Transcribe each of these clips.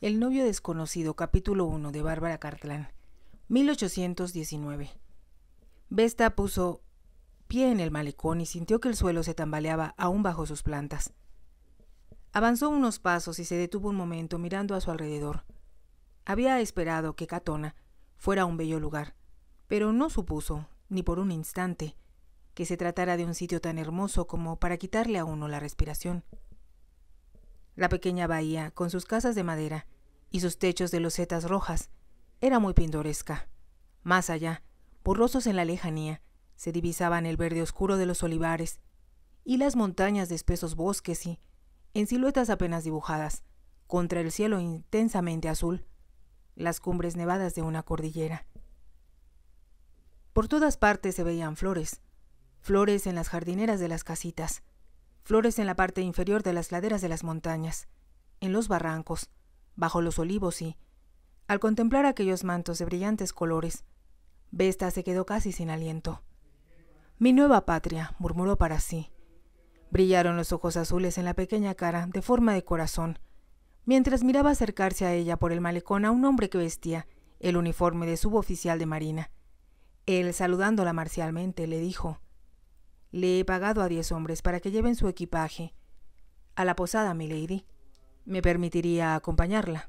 El novio desconocido, capítulo 1 de Bárbara Cartland, 1819. Vesta puso pie en el malecón y sintió que el suelo se tambaleaba aún bajo sus plantas. Avanzó unos pasos y se detuvo un momento mirando a su alrededor. Había esperado que Katona fuera un bello lugar, pero no supuso, ni por un instante, que se tratara de un sitio tan hermoso como para quitarle a uno la respiración. La pequeña bahía, con sus casas de madera y sus techos de losetas rojas, era muy pintoresca. Más allá, borrosos en la lejanía, se divisaban el verde oscuro de los olivares y las montañas de espesos bosques y, en siluetas apenas dibujadas, contra el cielo intensamente azul, las cumbres nevadas de una cordillera. Por todas partes se veían flores, flores en las jardineras de las casitas, flores en la parte inferior de las laderas de las montañas, en los barrancos, bajo los olivos y, al contemplar aquellos mantos de brillantes colores, Vesta se quedó casi sin aliento. «Mi nueva patria», murmuró para sí. Brillaron los ojos azules en la pequeña cara de forma de corazón, mientras miraba acercarse a ella por el malecón a un hombre que vestía el uniforme de suboficial de marina. Él, saludándola marcialmente, le dijo: «Le he pagado a 10 hombres para que lleven su equipaje a la posada, milady. ¿Me permitiría acompañarla?»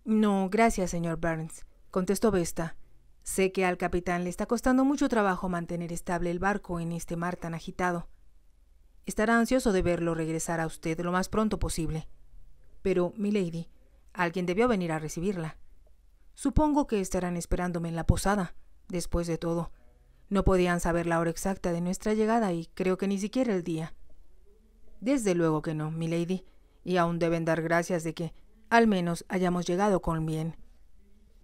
«No, gracias, señor Burns», contestó Vesta. «Sé que al capitán le está costando mucho trabajo mantener estable el barco en este mar tan agitado. Estará ansioso de verlo regresar a usted lo más pronto posible. Pero, milady, alguien debió venir a recibirla. Supongo que estarán esperándome en la posada. Después de todo, no podían saber la hora exacta de nuestra llegada y creo que ni siquiera el día». «Desde luego que no, milady, y aún deben dar gracias de que, al menos, hayamos llegado con bien».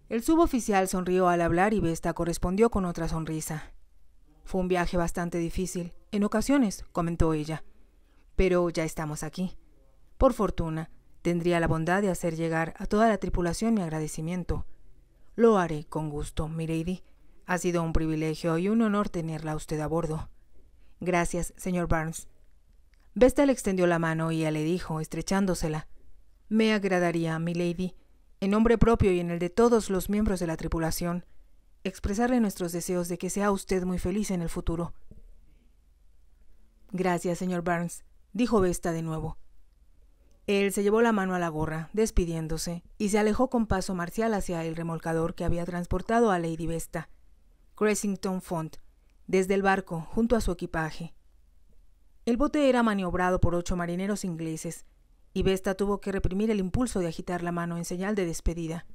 El suboficial sonrió al hablar y Vesta correspondió con otra sonrisa. «Fue un viaje bastante difícil, en ocasiones», comentó ella, «pero ya estamos aquí. Por fortuna, tendría la bondad de hacer llegar a toda la tripulación mi agradecimiento. Lo haré con gusto, milady. Ha sido un privilegio y un honor tenerla a usted a bordo». «Gracias, señor Burns». Vesta le extendió la mano y ella le dijo, estrechándosela: «Me agradaría, milady, en nombre propio y en el de todos los miembros de la tripulación, expresarle nuestros deseos de que sea usted muy feliz en el futuro». «Gracias, señor Burns», dijo Vesta de nuevo. Él se llevó la mano a la gorra, despidiéndose, y se alejó con paso marcial hacia el remolcador que había transportado a Lady Vesta, Cressington Font, desde el barco, junto a su equipaje. El bote era maniobrado por 8 marineros ingleses, y Vesta tuvo que reprimir el impulso de agitar la mano en señal de despedida,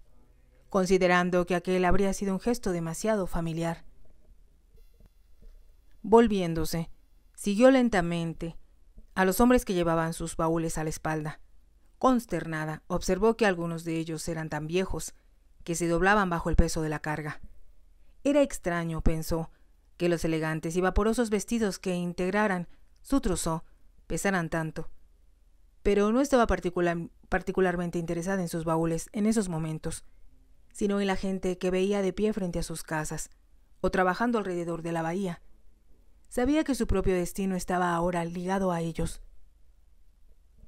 considerando que aquel habría sido un gesto demasiado familiar. Volviéndose, siguió lentamente a los hombres que llevaban sus baúles a la espalda. Consternada, observó que algunos de ellos eran tan viejos que se doblaban bajo el peso de la carga. Era extraño, pensó, que los elegantes y vaporosos vestidos que integraran su trousseau pesaran tanto. Pero no estaba particularmente interesada en sus baúles en esos momentos, sino en la gente que veía de pie frente a sus casas o trabajando alrededor de la bahía. Sabía que su propio destino estaba ahora ligado a ellos.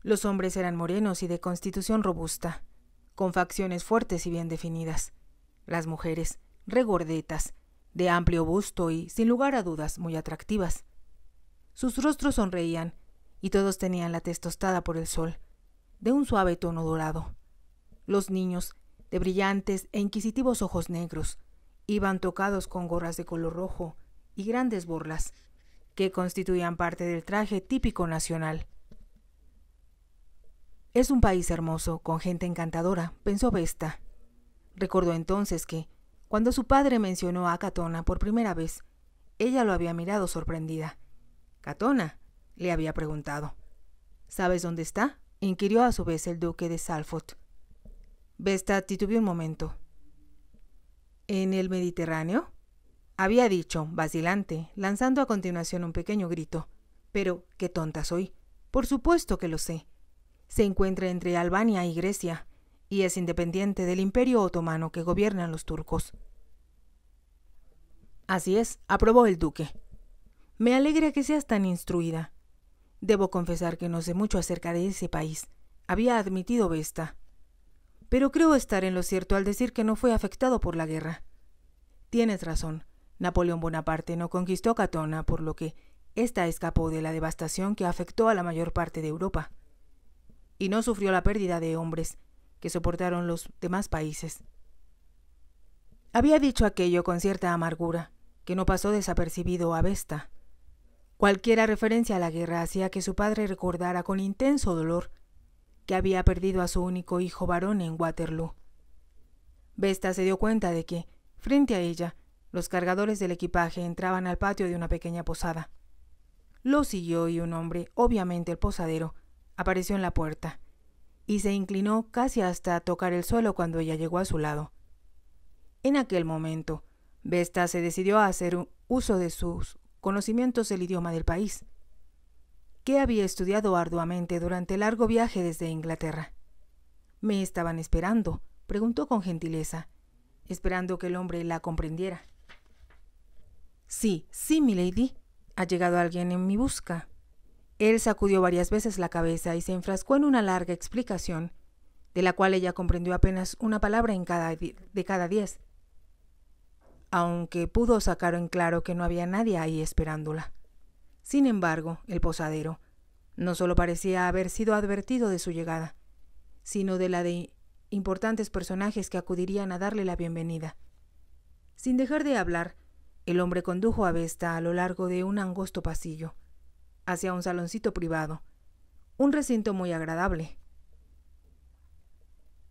Los hombres eran morenos y de constitución robusta, con facciones fuertes y bien definidas. Las mujeres, regordetas, de amplio busto y, sin lugar a dudas, muy atractivas. Sus rostros sonreían, y todos tenían la tez tostada por el sol, de un suave tono dorado. Los niños, de brillantes e inquisitivos ojos negros, iban tocados con gorras de color rojo y grandes borlas, que constituían parte del traje típico nacional. «Es un país hermoso, con gente encantadora», pensó Vesta. Recordó entonces que, cuando su padre mencionó a Katona por primera vez, ella lo había mirado sorprendida. «¿Katona?», le había preguntado. «¿Sabes dónde está?», inquirió a su vez el duque de Salford. Vesta titubeó un momento. «¿En el Mediterráneo?», había dicho, vacilante, lanzando a continuación un pequeño grito. «Pero qué tonta soy. Por supuesto que lo sé. Se encuentra entre Albania y Grecia, y es independiente del Imperio Otomano que gobiernan los turcos». «Así es», aprobó el duque. «Me alegra que seas tan instruida. Debo confesar que no sé mucho acerca de ese país», había admitido Vesta. Pero creo estar en lo cierto al decir que no fue afectado por la guerra. Tienes razón, Napoleón Bonaparte no conquistó Katona, por lo que ésta escapó de la devastación que afectó a la mayor parte de Europa. Y no sufrió la pérdida de hombres que soportaron los demás países. Había dicho aquello con cierta amargura, que no pasó desapercibido a Vesta. Cualquiera referencia a la guerra hacía que su padre recordara con intenso dolor que había perdido a su único hijo varón en Waterloo. Vesta se dio cuenta de que, frente a ella, los cargadores del equipaje entraban al patio de una pequeña posada. Lo siguió y un hombre, obviamente el posadero, apareció en la puerta, y se inclinó casi hasta tocar el suelo cuando ella llegó a su lado. En aquel momento, Vesta se decidió a hacer uso de sus conocimientos del idioma del país, que había estudiado arduamente durante el largo viaje desde Inglaterra. «¿Me estaban esperando?», preguntó con gentileza, esperando que el hombre la comprendiera. «Sí, milady. Ha llegado alguien en mi busca». Él sacudió varias veces la cabeza y se enfrascó en una larga explicación, de la cual ella comprendió apenas una palabra de cada 10, aunque pudo sacar en claro que no había nadie ahí esperándola. Sin embargo, el posadero no solo parecía haber sido advertido de su llegada, sino de la de importantes personajes que acudirían a darle la bienvenida. Sin dejar de hablar, el hombre condujo a Vesta a lo largo de un angosto pasillo, hacia un saloncito privado, un recinto muy agradable.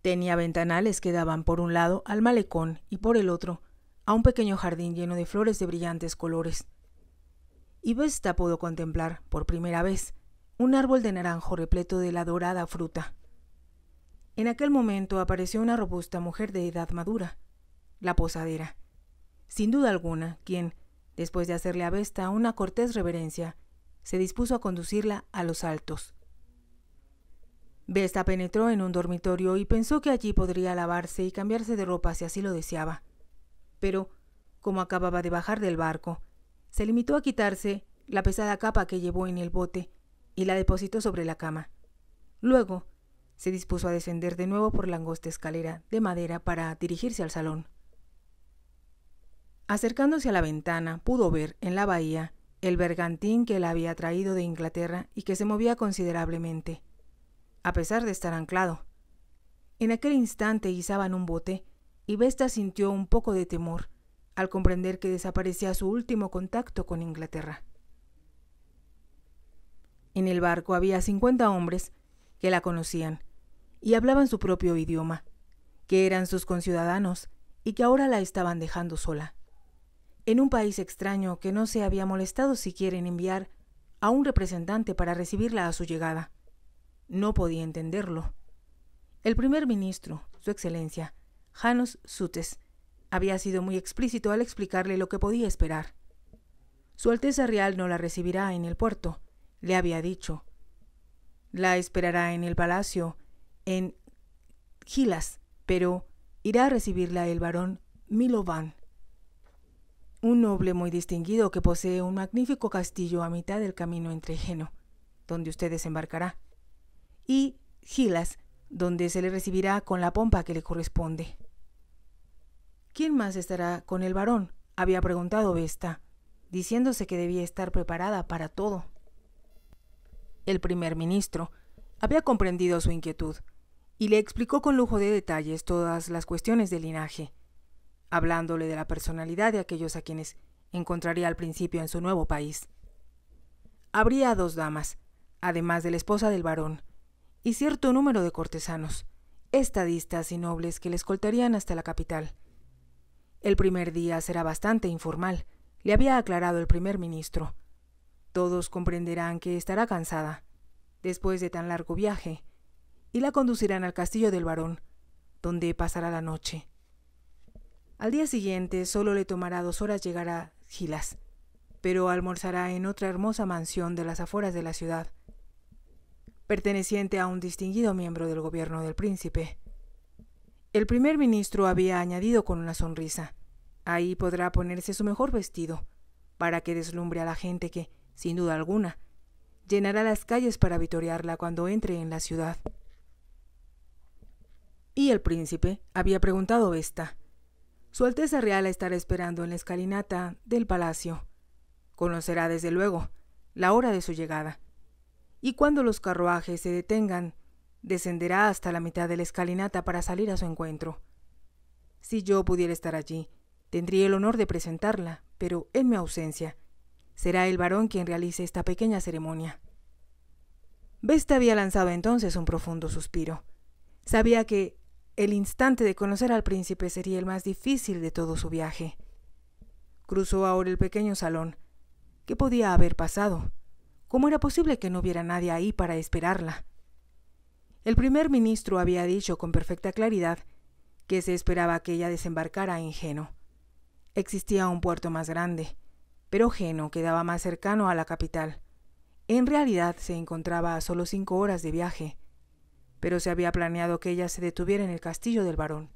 Tenía ventanales que daban por un lado al malecón y por el otro a un pequeño jardín lleno de flores de brillantes colores. Y Vesta pudo contemplar, por primera vez, un árbol de naranjo repleto de la dorada fruta. En aquel momento apareció una robusta mujer de edad madura, la posadera, sin duda alguna, quien, después de hacerle a Vesta una cortés reverencia, se dispuso a conducirla a los altos. Vesta penetró en un dormitorio y pensó que allí podría lavarse y cambiarse de ropa si así lo deseaba. Pero, como acababa de bajar del barco, se limitó a quitarse la pesada capa que llevó en el bote y la depositó sobre la cama. Luego, se dispuso a descender de nuevo por la angosta escalera de madera para dirigirse al salón. Acercándose a la ventana, pudo ver en la bahía el bergantín que la había traído de Inglaterra y que se movía considerablemente, a pesar de estar anclado. En aquel instante izaban un bote y Vesta sintió un poco de temor al comprender que desaparecía su último contacto con Inglaterra. En el barco había 50 hombres que la conocían y hablaban su propio idioma, que eran sus conciudadanos y que ahora la estaban dejando sola, en un país extraño que no se había molestado siquiera en enviar a un representante para recibirla a su llegada. No podía entenderlo. El primer ministro, su excelencia, Janos Sutes, había sido muy explícito al explicarle lo que podía esperar. Su Alteza Real no la recibirá en el puerto, le había dicho. La esperará en el palacio, en Gilas, pero irá a recibirla el barón Milovan, un noble muy distinguido que posee un magnífico castillo a mitad del camino entre Jeno, donde usted desembarcará, y Gilas, donde se le recibirá con la pompa que le corresponde. ¿Quién más estará con el varón?, había preguntado Vesta, diciéndose que debía estar preparada para todo. El primer ministro había comprendido su inquietud y le explicó con lujo de detalles todas las cuestiones de linaje, hablándole de la personalidad de aquellos a quienes encontraría al principio en su nuevo país. Habría 2 damas, además de la esposa del varón, y cierto número de cortesanos, estadistas y nobles que le escoltarían hasta la capital. El primer día será bastante informal, le había aclarado el primer ministro. Todos comprenderán que estará cansada, después de tan largo viaje, y la conducirán al castillo del varón, donde pasará la noche. Al día siguiente solo le tomará 2 horas llegar a Gilas, pero almorzará en otra hermosa mansión de las afueras de la ciudad, perteneciente a un distinguido miembro del gobierno del príncipe. El primer ministro había añadido con una sonrisa: ahí podrá ponerse su mejor vestido, para que deslumbre a la gente que, sin duda alguna, llenará las calles para vitorearla cuando entre en la ciudad. Y el príncipe había preguntado a Vesta. Su Alteza Real estará esperando en la escalinata del palacio. Conocerá, desde luego, la hora de su llegada. Y cuando los carruajes se detengan, descenderá hasta la mitad de la escalinata para salir a su encuentro. Si yo pudiera estar allí, tendría el honor de presentarla, pero en mi ausencia, será el varón quien realice esta pequeña ceremonia. Vesta había lanzado entonces un profundo suspiro. Sabía que el instante de conocer al príncipe sería el más difícil de todo su viaje. Cruzó ahora el pequeño salón. ¿Qué podía haber pasado? ¿Cómo era posible que no hubiera nadie ahí para esperarla? El primer ministro había dicho con perfecta claridad que se esperaba que ella desembarcara en Jeno. Existía un puerto más grande, pero Jeno quedaba más cercano a la capital. En realidad se encontraba a solo 5 horas de viaje, pero se había planeado que ella se detuviera en el castillo del barón.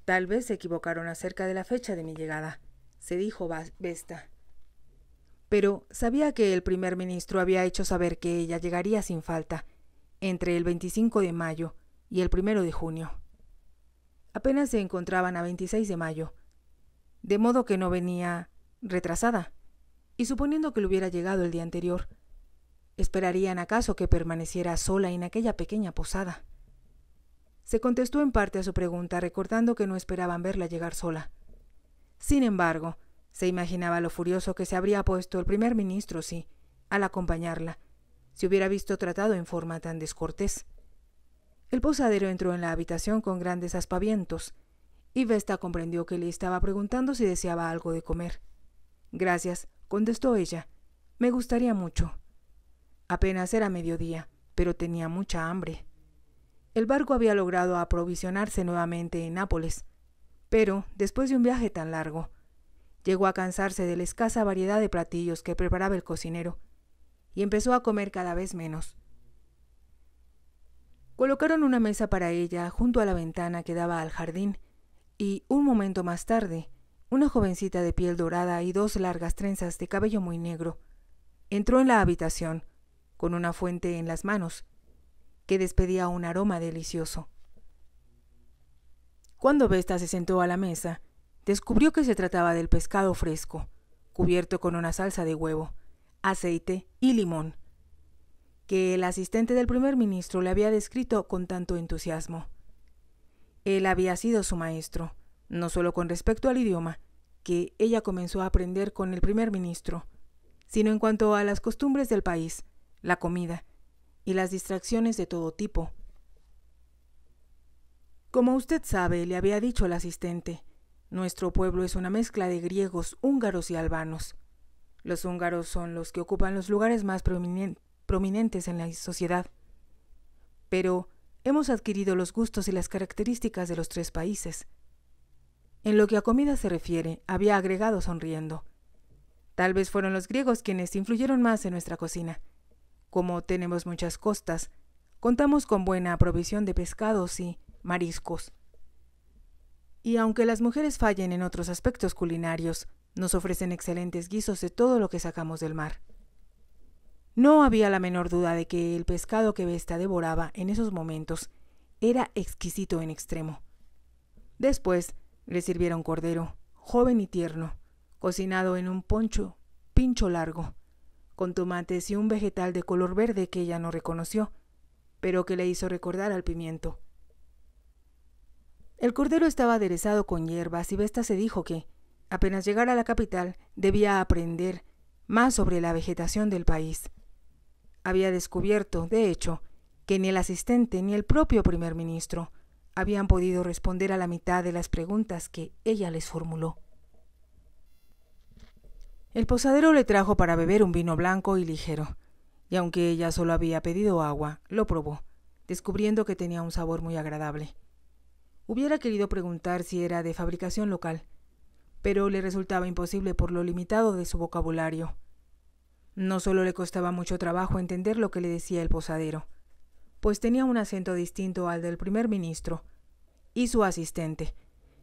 Tal vez se equivocaron acerca de la fecha de mi llegada, se dijo Vesta. Pero sabía que el primer ministro había hecho saber que ella llegaría sin falta, entre el 25 de mayo y el 1 de junio. Apenas se encontraban a 26 de mayo, de modo que no venía retrasada, y suponiendo que le hubiera llegado el día anterior, ¿esperarían acaso que permaneciera sola en aquella pequeña posada? Se contestó en parte a su pregunta, recordando que no esperaban verla llegar sola. Sin embargo, se imaginaba lo furioso que se habría puesto el primer ministro si, al acompañarla, se hubiera visto tratado en forma tan descortés. El posadero entró en la habitación con grandes aspavientos, y Vesta comprendió que le estaba preguntando si deseaba algo de comer. «Gracias», contestó ella. «Me gustaría mucho». Apenas era mediodía, pero tenía mucha hambre. El barco había logrado aprovisionarse nuevamente en Nápoles, pero, después de un viaje tan largo, llegó a cansarse de la escasa variedad de platillos que preparaba el cocinero, y empezó a comer cada vez menos. Colocaron una mesa para ella junto a la ventana que daba al jardín, y un momento más tarde, una jovencita de piel dorada y 2 largas trenzas de cabello muy negro entró en la habitación con una fuente en las manos que despedía un aroma delicioso. Cuando Vesta se sentó a la mesa, descubrió que se trataba del pescado fresco, cubierto con una salsa de huevo, aceite y limón, que el asistente del primer ministro le había descrito con tanto entusiasmo. Él había sido su maestro, no solo con respecto al idioma, que ella comenzó a aprender con el primer ministro, sino en cuanto a las costumbres del país, la comida y las distracciones de todo tipo. Como usted sabe, le había dicho el asistente, nuestro pueblo es una mezcla de griegos, húngaros y albanos. Los húngaros son los que ocupan los lugares más prominentes en la sociedad. Pero hemos adquirido los gustos y las características de los 3 países. En lo que a comida se refiere, había agregado sonriendo. Tal vez fueron los griegos quienes influyeron más en nuestra cocina. Como tenemos muchas costas, contamos con buena provisión de pescados y mariscos. Y aunque las mujeres fallen en otros aspectos culinarios, nos ofrecen excelentes guisos de todo lo que sacamos del mar. No había la menor duda de que el pescado que Vesta devoraba en esos momentos era exquisito en extremo. Después le sirvieron cordero, joven y tierno, cocinado en un pincho largo, con tomates y un vegetal de color verde que ella no reconoció, pero que le hizo recordar al pimiento. El cordero estaba aderezado con hierbas y Vesta se dijo que, apenas llegara a la capital, debía aprender más sobre la vegetación del país. Había descubierto, de hecho, que ni el asistente ni el propio primer ministro habían podido responder a la mitad de las preguntas que ella les formuló. El posadero le trajo para beber un vino blanco y ligero, y aunque ella solo había pedido agua, lo probó, descubriendo que tenía un sabor muy agradable. Hubiera querido preguntar si era de fabricación local, pero le resultaba imposible por lo limitado de su vocabulario. No solo le costaba mucho trabajo entender lo que le decía el posadero, pues tenía un acento distinto al del primer ministro y su asistente,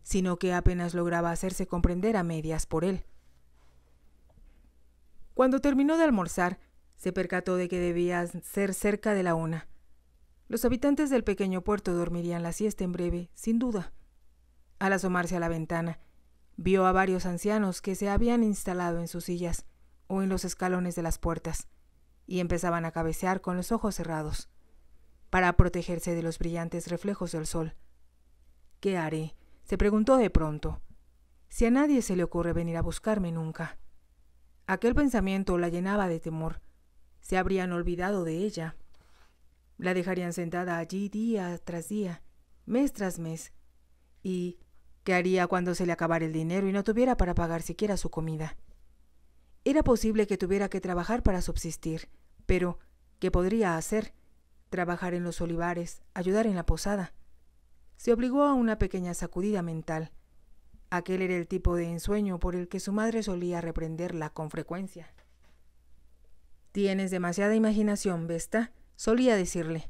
sino que apenas lograba hacerse comprender a medias por él. Cuando terminó de almorzar, se percató de que debía ser cerca de la 1. Los habitantes del pequeño puerto dormirían la siesta en breve, sin duda. Al asomarse a la ventana, vio a varios ancianos que se habían instalado en sus sillas o en los escalones de las puertas y empezaban a cabecear con los ojos cerrados para protegerse de los brillantes reflejos del sol. ¿Qué haré?, se preguntó de pronto. Si a nadie se le ocurre venir a buscarme nunca. Aquel pensamiento la llenaba de temor. Se habrían olvidado de ella. La dejarían sentada allí día tras día, mes tras mes. ¿Y qué haría cuando se le acabara el dinero y no tuviera para pagar siquiera su comida? Era posible que tuviera que trabajar para subsistir, pero ¿qué podría hacer? Trabajar en los olivares, ayudar en la posada. Se obligó a una pequeña sacudida mental. Aquel era el tipo de ensueño por el que su madre solía reprenderla con frecuencia. «Tienes demasiada imaginación, Vesta», solía decirle.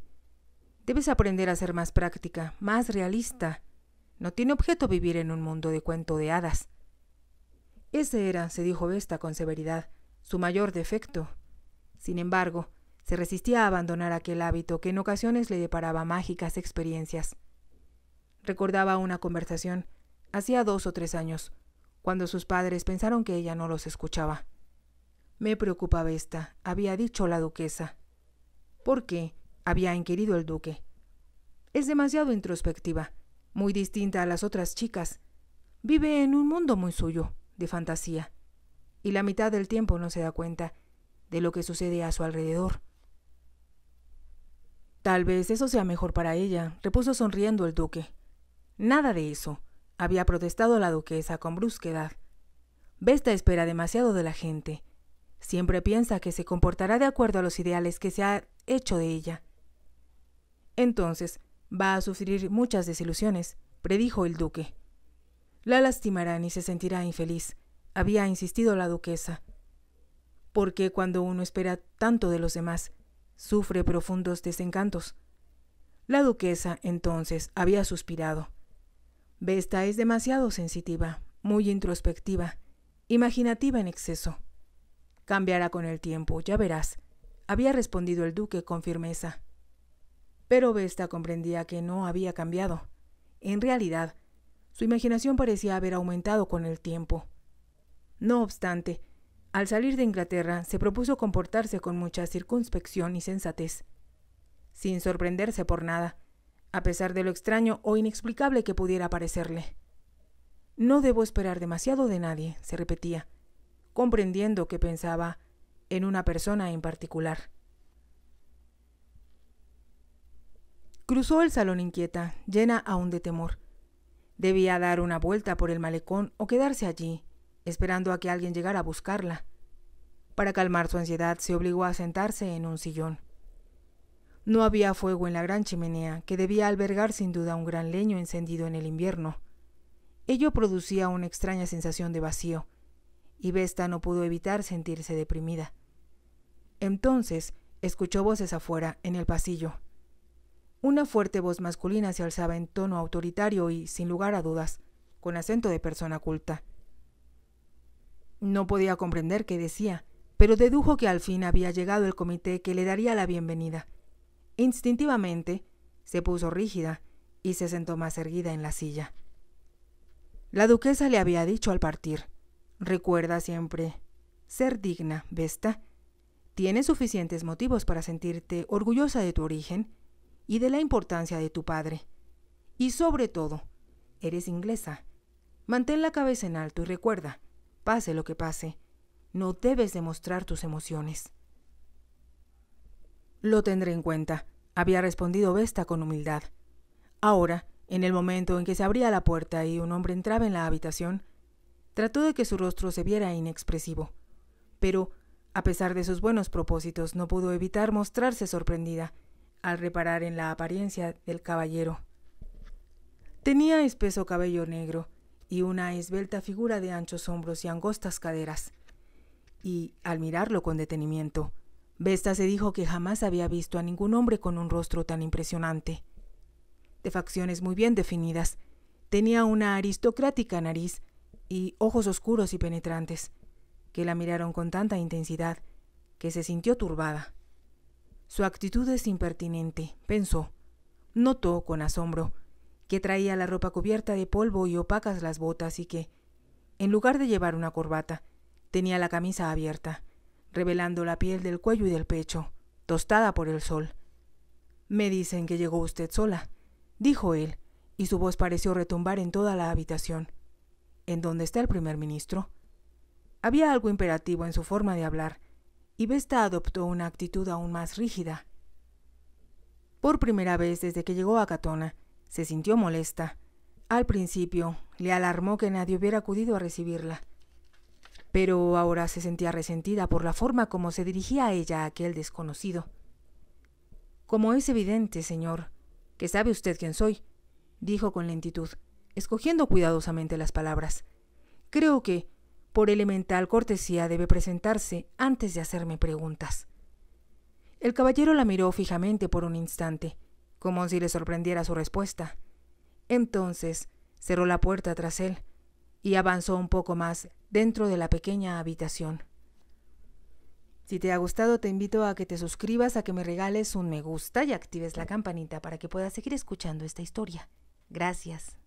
«Debes aprender a ser más práctica, más realista. No tiene objeto vivir en un mundo de cuento de hadas». Ese era, se dijo Vesta con severidad, su mayor defecto. Sin embargo, se resistía a abandonar aquel hábito que en ocasiones le deparaba mágicas experiencias. Recordaba una conversación, hacía 2 o 3 años, cuando sus padres pensaron que ella no los escuchaba. «Me preocupa Vesta», había dicho la duquesa. «¿Por qué?», había inquirido el duque. «Es demasiado introspectiva, muy distinta a las otras chicas. Vive en un mundo muy suyo, de fantasía, y la mitad del tiempo no se da cuenta de lo que sucede a su alrededor». «Tal vez eso sea mejor para ella», repuso sonriendo el duque. «Nada de eso», había protestado la duquesa con brusquedad. «Vesta espera demasiado de la gente. Siempre piensa que se comportará de acuerdo a los ideales que se ha hecho de ella. Entonces va a sufrir muchas desilusiones», predijo el duque. «La lastimarán y se sentirá infeliz», había insistido la duquesa. «Porque cuando uno espera tanto de los demás, sufre profundos desencantos». La duquesa, entonces, había suspirado. «Vesta es demasiado sensitiva, muy introspectiva, imaginativa en exceso. Cambiará con el tiempo, ya verás», había respondido el duque con firmeza. Pero Vesta comprendía que no había cambiado. En realidad, su imaginación parecía haber aumentado con el tiempo. No obstante, al salir de Inglaterra se propuso comportarse con mucha circunspección y sensatez, sin sorprenderse por nada, a pesar de lo extraño o inexplicable que pudiera parecerle. «No debo esperar demasiado de nadie», se repetía, comprendiendo que pensaba en una persona en particular. Cruzó el salón inquieta, llena aún de temor. Debía dar una vuelta por el malecón o quedarse allí, esperando a que alguien llegara a buscarla. Para calmar su ansiedad se obligó a sentarse en un sillón. No había fuego en la gran chimenea, que debía albergar sin duda un gran leño encendido en el invierno. Ello producía una extraña sensación de vacío, y Vesta no pudo evitar sentirse deprimida. Entonces escuchó voces afuera, en el pasillo. Una fuerte voz masculina se alzaba en tono autoritario y, sin lugar a dudas, con acento de persona culta. No podía comprender qué decía, pero dedujo que al fin había llegado el comité que le daría la bienvenida. Instintivamente se puso rígida y se sentó más erguida en la silla. La duquesa le había dicho al partir: «Recuerda siempre ser digna, Vesta. Tienes suficientes motivos para sentirte orgullosa de tu origen y de la importancia de tu padre. Y sobre todo, eres inglesa. Mantén la cabeza en alto y recuerda, pase lo que pase, no debes demostrar tus emociones». «Lo tendré en cuenta», había respondido Vesta con humildad. Ahora, en el momento en que se abría la puerta y un hombre entraba en la habitación, trató de que su rostro se viera inexpresivo, pero, a pesar de sus buenos propósitos, no pudo evitar mostrarse sorprendida al reparar en la apariencia del caballero. Tenía espeso cabello negro y una esbelta figura de anchos hombros y angostas caderas, y, al mirarlo con detenimiento, Vesta se dijo que jamás había visto a ningún hombre con un rostro tan impresionante. De facciones muy bien definidas, tenía una aristocrática nariz y ojos oscuros y penetrantes, que la miraron con tanta intensidad que se sintió turbada. Su actitud es impertinente, pensó. Notó, con asombro, que traía la ropa cubierta de polvo y opacas las botas y que, en lugar de llevar una corbata, tenía la camisa abierta, revelando la piel del cuello y del pecho, tostada por el sol. «Me dicen que llegó usted sola», dijo él, y su voz pareció retumbar en toda la habitación. «¿En dónde está el primer ministro?». Había algo imperativo en su forma de hablar, y Vesta adoptó una actitud aún más rígida. Por primera vez desde que llegó a Katona, se sintió molesta. Al principio le alarmó que nadie hubiera acudido a recibirla, pero ahora se sentía resentida por la forma como se dirigía a ella aquel desconocido. «Como es evidente, señor, que sabe usted quién soy», dijo con lentitud, escogiendo cuidadosamente las palabras. «Creo que, por elemental cortesía, debe presentarse antes de hacerme preguntas». El caballero la miró fijamente por un instante, como si le sorprendiera su respuesta. Entonces cerró la puerta tras él y avanzó un poco más dentro de la pequeña habitación. Si te ha gustado, te invito a que te suscribas, a que me regales un me gusta y actives la campanita para que puedas seguir escuchando esta historia. Gracias.